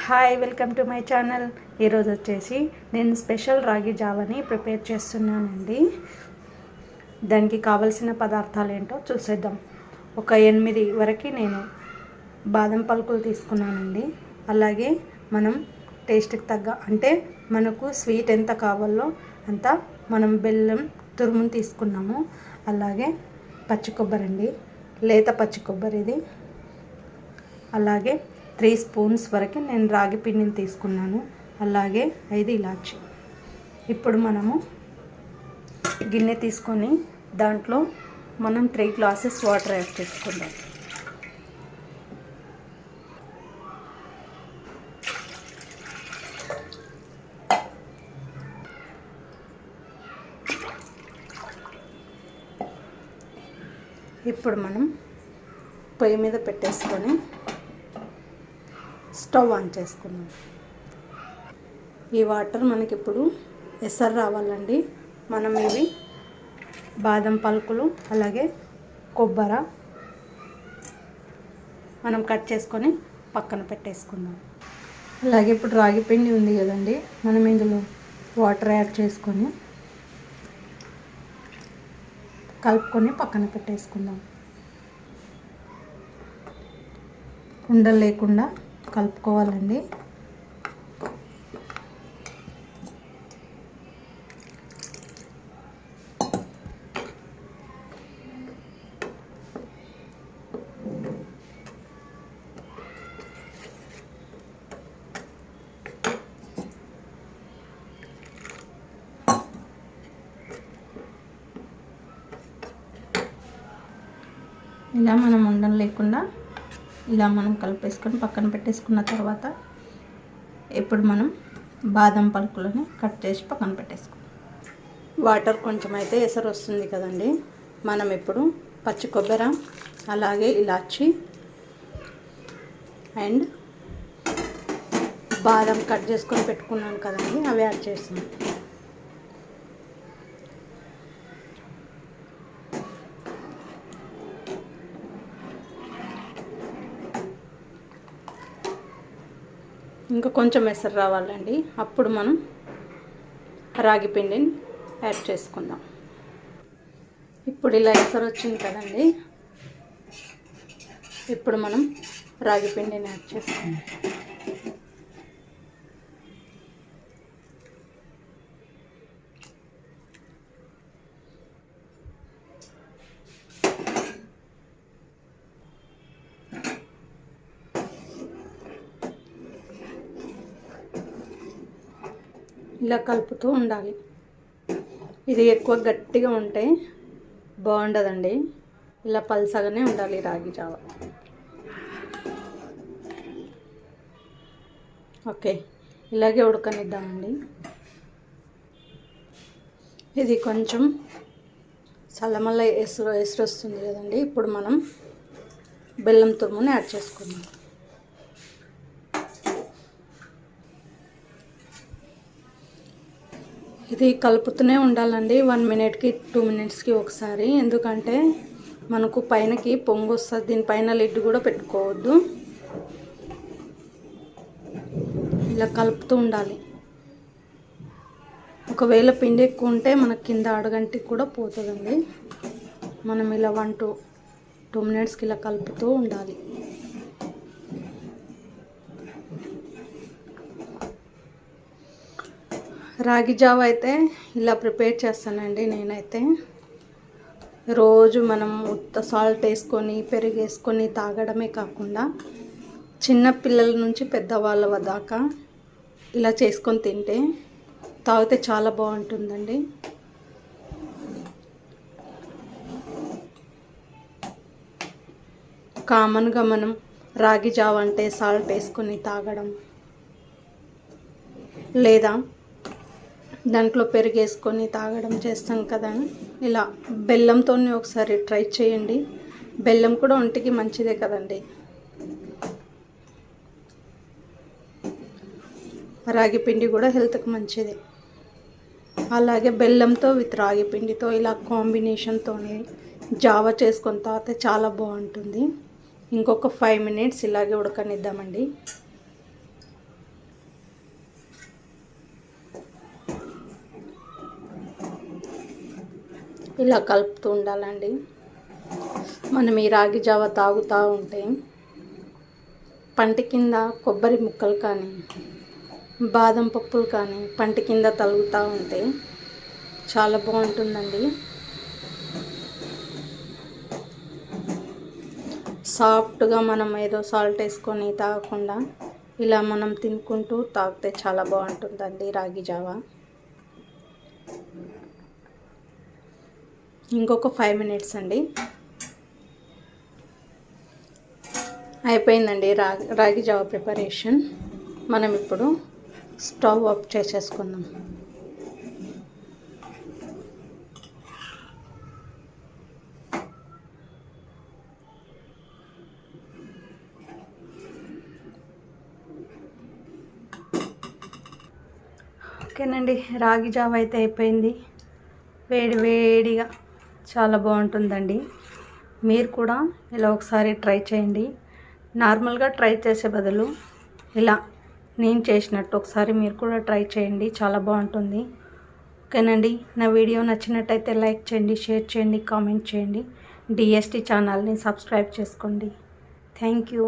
Hi, welcome to my channel. ఈరోజు వచ్చేసి నేను స్పెషల్ రాగి జావని ప్రిపేర్ చేస్తున్నానండి. దానికి కావలసిన పదార్థాలు ఏంటో చూసేద్దాం. ఒక 8 వరకు నేను బాదం పలుకులు తీసుకున్నానండి. అలాగే మనం టేస్ట్కి తగ్గ అంటే మనకు స్వీట్ ఎంత కావాలో అంత మనం బెల్లం తురుమును తీసుకున్నాము. అలాగే పచ్చి కొబ్బరి అండి, లేత పచ్చి కొబ్బరి ఇది. అలాగే 3 స్పూన్స్ వరకు నేను రాగి పిండిని తీసుకున్నాను. అలాగే 5 ఇలాచి. ఇప్పుడు మనము గిన్నె తీసుకొని దాంట్లో మనం 3 గ్లాసెస్ వాటర్ యాడ్ చేసుకుందాం. ఇప్పుడు మనం పొయ్యి మీద పెట్టేసుకొని స్టవ్ ఆన్ చేసుకున్నాం. ఈ వాటర్ మనకి ఇప్పుడు ఎసరు రావాలండి. మనం ఇవి బాదం పలుకులు అలాగే కొబ్బర మనం కట్ చేసుకొని పక్కన పెట్టేసుకుందాం. అలాగే ఇప్పుడు రాగి పిండి ఉంది కదండి, మనం ఇందులో వాటర్ యాడ్ చేసుకొని కలుపుకొని పక్కన పెట్టేసుకుందాం. ఉండలు లేకుండా కలుపుకోవాలండి. ఇలా మనం ఉండలు లేకుండా ఇలా మనం కలిపేసుకొని పక్కన పెట్టేసుకున్న తర్వాత ఇప్పుడు మనం బాదం పలుకులని కట్ చేసి పక్కన పెట్టేసుకుందాం. వాటర్ కొంచెం అయితే ఎసరు వస్తుంది కదండి, మనం ఇప్పుడు పచ్చి కొబ్బరి అలాగే ఇలాచి అండ్ బాదం కట్ చేసుకొని పెట్టుకున్నాను కదండి, అవి యాడ్ చేస్తాం. ఇంకా కొంచెం ఎసరు రావాలండి, అప్పుడు మనం రాగి పిండిని యాడ్ చేసుకుందాం. ఇప్పుడు ఇలా ఎసరు వచ్చింది కదండి, ఇప్పుడు మనం రాగి పిండిని యాడ్ చేసుకుందాం. ఇలా కలుపుతూ ఉండాలి. ఇది ఎక్కువ గట్టిగా ఉంటే బాగుండదండి, ఇలా పల్సగానే ఉండాలి రాగి జావ. ఓకే, ఇలాగే ఉడకనిద్దామండి. ఇది కొంచెం చల్లమల్ల ఎసురు వస్తుంది కదండి, ఇప్పుడు మనం బెల్లం తురుముని యాడ్ చేసుకుందాం. ఇది కలుపుతూనే ఉండాలండి, 1 మినిట్కి 2 మినిట్స్కి ఒకసారి, ఎందుకంటే మనకు పైనకి పొంగు వస్తుంది. దీనిపైన లిడ్ కూడా పెట్టుకోవద్దు, ఇలా కలుపుతూ ఉండాలి. ఒకవేళ పిండి ఎక్కువ ఉంటే మనకు కింద అడగంటికి కూడా పోతుందండి. మనం ఇలా 1 to 2 మినిట్స్కి ఇలా కలుపుతూ ఉండాలి. రాగి జావ అయితే ఇలా ప్రిపేర్ చేస్తానండి నేనైతే. రోజు మనం ఉత్త సాల్ట్ వేసుకొని పెరుగు వేసుకొని తాగడమే కాకుండా చిన్న పిల్లల నుంచి పెద్దవాళ్ళ దాకా ఇలా చేసుకొని తింటే తాగితే చాలా బాగుంటుందండి. కామన్గా మనం రాగి జావ అంటే సాల్ట్ వేసుకొని తాగడం, లేదా దాంట్లో పెరుగు వేసుకొని తాగడం చేస్తాం కదా. ఇలా బెల్లంతో ఒకసారి ట్రై చేయండి. బెల్లం కూడా ఒంటికి మంచిదే కదండి. రాగి పిండి కూడా హెల్త్కి మంచిది. అలాగే బెల్లంతో విత్ రాగి పిండితో ఇలా కాంబినేషన్తోనే జావ చేసుకొని తాగితే చాలా బాగుంటుంది. ఇంకొక 5 మినిట్స్ ఇలాగే ఉడకనిద్దామండి. ఇలా కలుపుతూ ఉండాలండి. మనం ఈ రాగి జావ తాగుతూ ఉంటే పంటి కింద కొబ్బరి ముక్కలు కానీ బాదం పప్పులు కానీ పంటి కింద తలుగుతూ ఉంటే చాలా బాగుంటుందండి. సాఫ్ట్గా మనం ఏదో సాల్ట్ వేసుకొని తాగకుండా ఇలా మనం తినుకుంటూ తాగితే చాలా బాగుంటుందండి రాగి జావ. ఇంకొక 5 మినిట్స్ అండి. అయిపోయిందండి రాగి జావ ప్రిపరేషన్. మనం ఇప్పుడు స్టవ్ ఆఫ్ చేసేసుకుందాం. ఓకేనండి, రాగి జావ అయితే అయిపోయింది. వేడి వేడిగా చాలా బాగుంటుందండి. మీరు కూడా ఇలా ఒకసారి ట్రై చేయండి. నార్మల్గా ట్రై చేసే బదులు ఇలా నేను చేసినట్టు ఒకసారి మీరు కూడా ట్రై చేయండి, చాలా బాగుంటుంది. ఓకేనండి, నా వీడియో నచ్చినట్టయితే లైక్ చేయండి, షేర్ చేయండి, కామెంట్ చేయండి. డిఎస్టీ ఛానల్ని సబ్స్క్రైబ్ చేసుకోండి. Thank you.